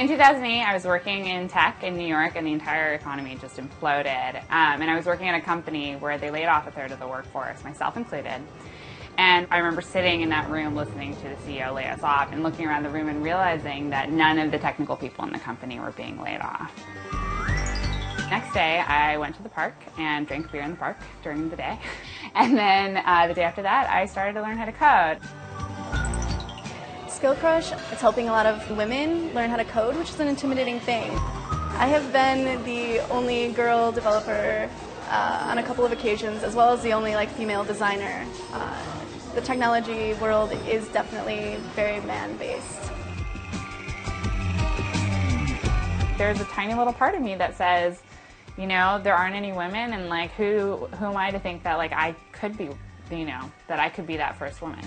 In 2008, I was working in tech in New York, and the entire economy just imploded. And I was working at a company where they laid off a third of the workforce, myself included. And I remember sitting in that room listening to the CEO lay us off and looking around the room and realizing that none of the technical people in the company were being laid off. Next day, I went to the park and drank beer in the park during the day. And then the day after that, I started to learn how to code. Skill Crush, it's helping a lot of women learn how to code, which is an intimidating thing. I have been the only girl developer on a couple of occasions, as well as the only female designer. The technology world is definitely very man-based. There's a tiny little part of me that says, you know, there aren't any women, and who am I to think that I could be, that I could be that first woman.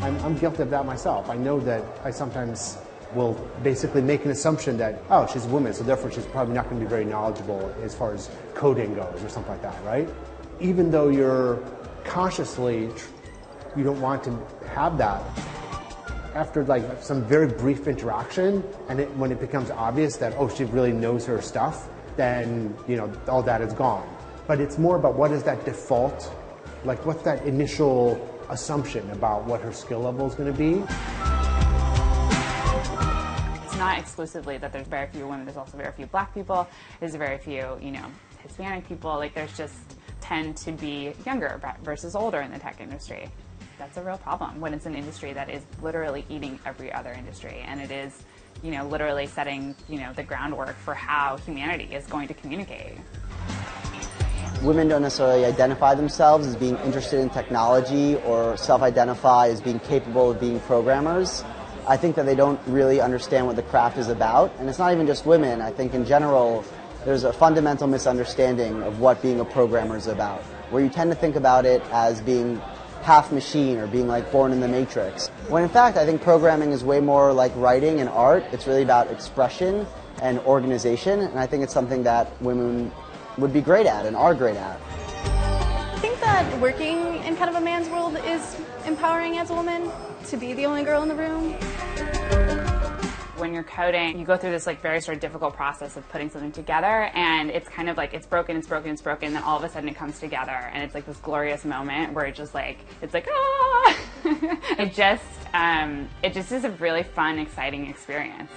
I'm guilty of that myself. I know that I sometimes will basically make an assumption that, oh, she's a woman, so therefore she's probably not going to be very knowledgeable as far as coding goes or something like that, right? Even though you're consciously, you don't want to have that. After some very brief interaction, and when it becomes obvious that, oh, she really knows her stuff, then, all that is gone. But it's more about what is that default, what's that initial assumption about what her skill level is going to be. It's not exclusively that there's very few women, there's also very few black people, there's very few, Hispanic people, there's just tend to be younger versus older in the tech industry. That's a real problem when it's an industry that is literally eating every other industry, and it is, literally setting, the groundwork for how humanity is going to communicate. Women don't necessarily identify themselves as being interested in technology or self-identify as being capable of being programmers. I think that they don't really understand what the craft is about, and it's not even just women. I think in general there's a fundamental misunderstanding of what being a programmer is about, where you tend to think about it as being half machine or being born in the Matrix. When in fact I think programming is way more like writing and art. It's really about expression and organization, and I think it's something that women would be great at and are great at. I think that working in kind of a man's world is empowering as a woman, to be the only girl in the room. When you're coding, you go through this very sort of difficult process of putting something together, and it's kind of it's broken, then all of a sudden it comes together, and it's this glorious moment where it's just ah! It just is a really fun, exciting experience.